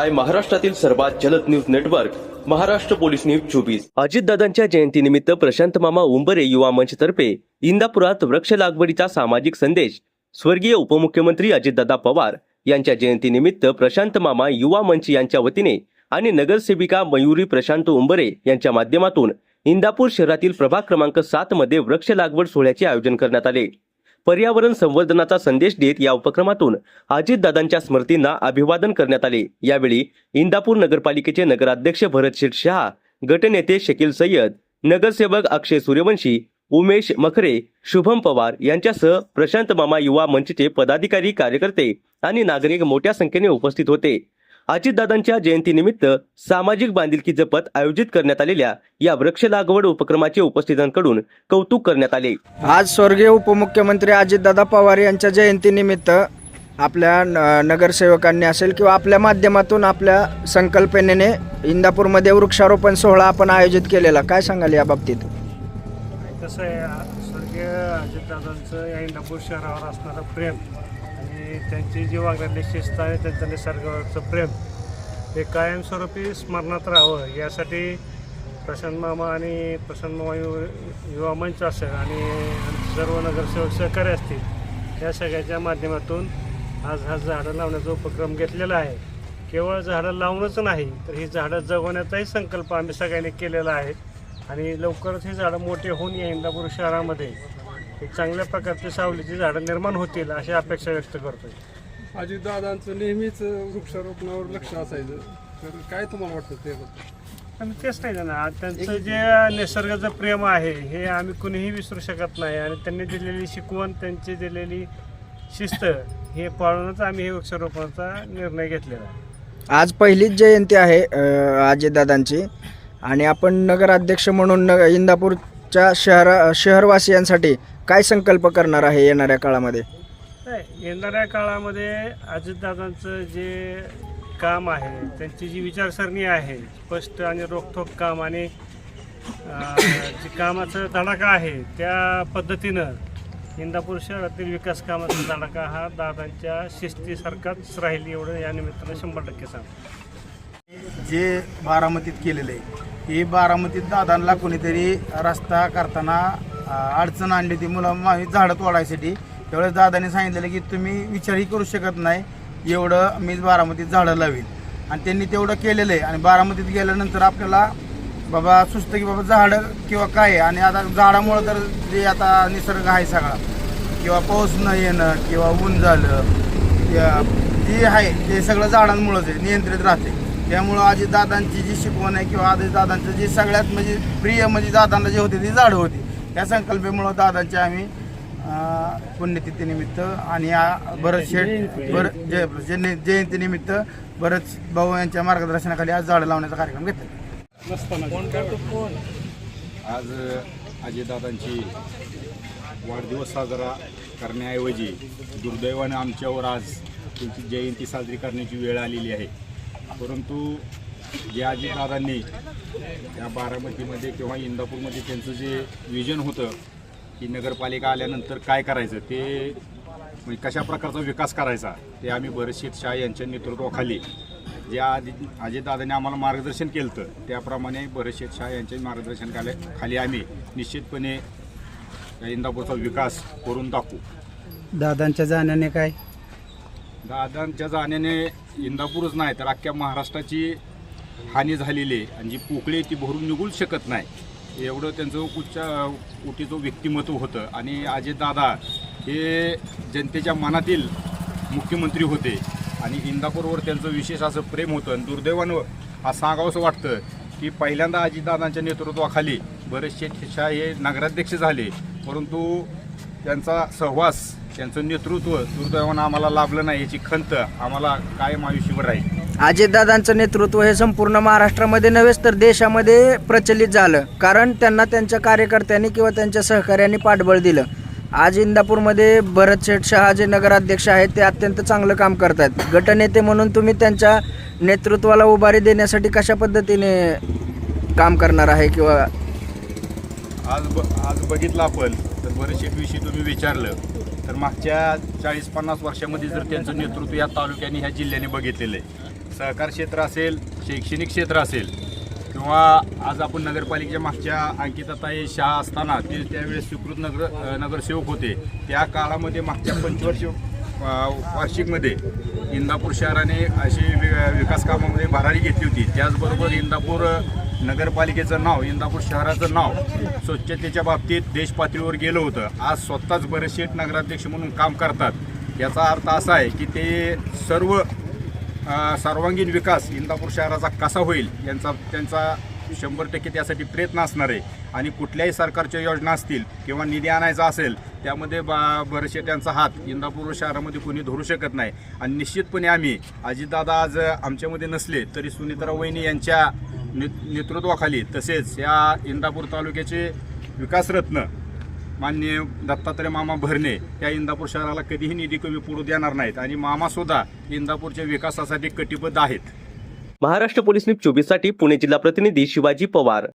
पाहताय महाराष्ट्रातील सर्वात जलद news network Maharashtra police news 24। अजितदादांच्या जयंतीनिमित्त प्रशांत मामा उंबरे युवा मंचतर्फे इंदापुरात वृक्ष लागवडीचा सामाजिक संदेश। स्वर्गीय उपमुख्यमंत्री अजितदादा पवार यांच्या जयंतीनिमित्त प्रशांत मामा युवा मंच यांच्या वतीने आणि नगरसेविका मयुरी प्रशांत उंबरे यांच्या माध्यमातून इंदापूर शहरातील प्रभाग क्रमांक 7 मध्ये वृक्ष लागवड सोहळ्याचे आयोजन करण्यात आले। पर्यावरण संवर्धनाचा संदेश देत या उपक्रमातून अजितदादांच्या स्मृतींना अभिवादन करण्यात आले। यावेळी इंदापूर नगरपालिकेचे नगराध्यक्ष भरत शेठ शहा, गटनेते शकील सय्यद, नगरसेवक अक्षय सूर्यवंशी, उमेश मखरे, शुभम पवार यांच्यासह प्रशांत मामा युवा मंचचे पदाधिकारी, कार्यकर्ते आणि नागरिक मोठ्या संख्येने उपस्थित होते। अजितदादांच्या जयंतीनिमित्त सामाजिक बांधिलकी जपत आयोजित करण्यात आलेल्या या वृक्ष लागवड उपक्रमाचे उपस्थितांकडून कौतुक करण्यात आले। आज स्वर्गीय उपमुख्यमंत्री अजितदादा पवार यांच्या जयंतीनिमित्त आपल्या नगरसेवकांनी असेल किंवा आपल्या माध्यमातून आपल्या संकल्पनेने इंदापूरमध्ये वृक्षारोपण सोहळा आपण आयोजित केलेला, काय सांगाल या बाबतीत? कसं आहे, स्वर्गीय अजितदादांचं या इंदापूर शहरावर असणारं प्रेम आणि त्यांची जी वागण्यातली शिस्त आहे, त्यांचं निसर्गावरचं प्रेम हे कायमस्वरूपी स्मरणात राहावं यासाठी प्रशांत मामा आणि प्रशांत मामा युवा मंच असेल आणि सर्व नगरसेवक सहकारी असतील या सगळ्याच्या माध्यमातून आज हा झाडं लावण्याचा उपक्रम घेतलेला आहे। केवळ झाडं लावणंच नाही तर ही झाडं जगवण्याचाही संकल्प आम्ही सगळ्यांनी केलेला आहे आणि लवकरच ही झाडं मोठे होऊन या इंदापूर शहरामध्ये एक चांगल्या प्रकारची सावलीची झाडं निर्माण होतील अशी अपेक्षा व्यक्त करतोय। अजितदादांचं नेहमीच वृक्षारोपणावर लक्ष असायचं, तर काय तुम्हाला वाटतं ते? आणि तेच नाही ना, त्यांचं जे निसर्गाचं प्रेम आहे हे आम्ही कुणीही विसरू शकत नाही आणि त्यांनी दिलेली शिकवण, त्यांची दिलेली शिस्त हे पाळूनच आम्ही हे वृक्षारोपणाचा निर्णय घेतलेला आहे। आज पहिलीच जयंती आहे अजितदादांची आणि आपण नगराध्यक्ष म्हणून इंदापूरच्या शहरवासियांसाठी काय संकल्प करणार आहे येणाऱ्या काळामध्ये? येणाऱ्या काळामध्ये अजितदादांचं जे काम आहे, त्यांची जी विचारसरणी आहे, स्पष्ट आणि रोखठोक काम आणि जे कामाचा धडाका आहे त्या पद्धतीनं इंदापूर शहरातील विकास कामाचा धडाका हा दादांच्या शिस्तीसारखाच राहील एवढं या निमित्तानं 100% सांगतो। जे बारामतीत केलेलं आहे हे बारामतीत दादांना कोणीतरी रस्ता करताना अडचण आणली होती, मुलं झाडं तोडायसाठी। त्यावेळेस दादांनी सांगितलेलं की तुम्ही विचारही करू शकत नाही एवढं मी बारामतीत झाडं लावीन आणि त्यांनी तेवढं केलेलं आहे। आणि बारामतीत गेल्यानंतर आपल्याला बाबा सुचतं की बाबा झाडं किंवा काय, आणि आता झाडामुळं तर जे आता निसर्ग आहे सगळा, किंवा पाऊस न येणं किंवा ऊन झालं जे आहे ते सगळं झाडांमुळंच आहे, नियंत्रित राहते। त्यामुळं अजितदादांची जी शिकवण आहे किंवा अजितदादांचं जे सगळ्यात म्हणजे प्रिय म्हणजे दादांना जे होते ती झाडं होती, त्या संकल्पेमुळं दादांचे आम्ही पुण्यतिथीनिमित्त आणि भरत शेठ जयंतीनिमित्त भरत भाऊ यांच्या मार्गदर्शनाखाली आज झाडं लावण्याचा कार्यक्रम घेतला। आज अजितदादांची वाढदिवस साजरा करण्याऐवजी दुर्दैवाने आमच्यावर आज त्यांची जयंती साजरी करण्याची वेळ आलेली आहे। परंतु जे अजितदादांनी या बारामतीमध्ये किंवा इंदापूरमध्ये त्यांचं जे विजन होतं की नगरपालिका आल्यानंतर काय करायचं, ते म्हणजे कशा प्रकारचा विकास करायचा, ते आम्ही भरत शेठ शहा यांच्या नेतृत्वाखाली जे अजितदादांनी आम्हाला मार्गदर्शन केलं होतं त्याप्रमाणे भरत शेठ शहा यांच्या मार्गदर्शनाखाली आम्ही निश्चितपणे इंदापूरचा विकास करून दाखवू। दादांच्या जाण्याने काय? दादांच्या जाण्याने इंदापूरच नाही तर अख्ख्या महाराष्ट्राची हानी झालेली आहे आणि जी पोकळी ती भरून निघूच शकत नाही एवढं त्यांचं उटीचं व्यक्तिमत्व होतं। आणि अजितदादा हे जनतेच्या मनातील मुख्यमंत्री होते आणि इंदापूरवर त्यांचं विशेष असं प्रेम होतं। आणि दुर्दैवानं हा सांगावंसं वाटतं की पहिल्यांदा अजितदादांच्या नेतृत्वाखाली भरत शेठ शहा हे नगराध्यक्ष झाले, परंतु त्यांचा सहवास, त्यांचं नेतृत्व दुर्दैवानं आम्हाला लाभलं नाही, याची खंत आम्हाला कायम आयुष्यभर राहील। अजितदादांचं नेतृत्व हे संपूर्ण महाराष्ट्रामध्ये नव्हेच तर देशामध्ये प्रचलित झालं, कारण त्यांना त्यांच्या कार्यकर्त्यांनी किंवा त्यांच्या सहकार्यांनी पाठबळ दिलं। आज इंदापूरमध्ये भरत शेठ शहा जे नगराध्यक्ष आहेत ते अत्यंत चांगलं काम करतात। गटनेते म्हणून तुम्ही त्यांच्या नेतृत्वाला उभारी देण्यासाठी कशा पद्धतीने काम करणार आहे? किंवा आज बघितलं आपण तर भरत शेठविषयी तुम्ही विचारलं तर मागच्या 40-50 वर्षामध्ये जर त्यांचं नेतृत्व या तालुक्याने ह्या जिल्ह्याने बघितलेलं आहे, सहकार क्षेत्र असेल, शैक्षणिक क्षेत्र असेल किंवा आज आपण नगरपालिकेच्या मागच्या अंकिताताई शाह असताना ते त्यावेळेस स्वीकृत नगरसेवक होते. त्या काळामध्ये मागच्या 25 वार्षिकमध्ये इंदापूर शहराने अशी विकास कामामध्ये भरारी घेतली होती. त्याचबरोबर इंदापूर नगरपालिकेचं नाव, इंदापूर शहराचं नाव स्वच्छतेच्या बाबतीत देश पातळीवर गेलं होतं. आज स्वतःच बरेचसे नगराध्यक्ष म्हणून काम करतात. याचा अर्थ असा आहे की ते सर्वांगीण विकास इंदापूर शहराचा कसा होईल त्यांचा 100% त्यासाठी प्रयत्न असणार आहे. आणि कुठल्याही सरकारच्या योजना असतील किंवा निधी आणायचा असेल त्यामध्ये बरेचसे त्यांचा हात इंदापूर शहरामध्ये कोणी धरू शकत नाही. आणि निश्चितपणे आम्ही अजितदादा आज आमच्यामध्ये नसले तरी सुनीता वहिनी यांच्या नेतृत्वाखाली तसेच या इंदापूर तालुक्याचे विकासरत्न माननीय दत्तात्रय मामा भरणे या इंदापूर शहराला कधीही निधी कमी पडू देणार नाहीत आणि मामासुद्धा इंदापूरच्या विकासासाठी कटिबद्ध आहेत. महाराष्ट्र पोलीस न्यूज 24 साठी पुणे जिल्हा प्रतिनिधी शिवाजी पवार.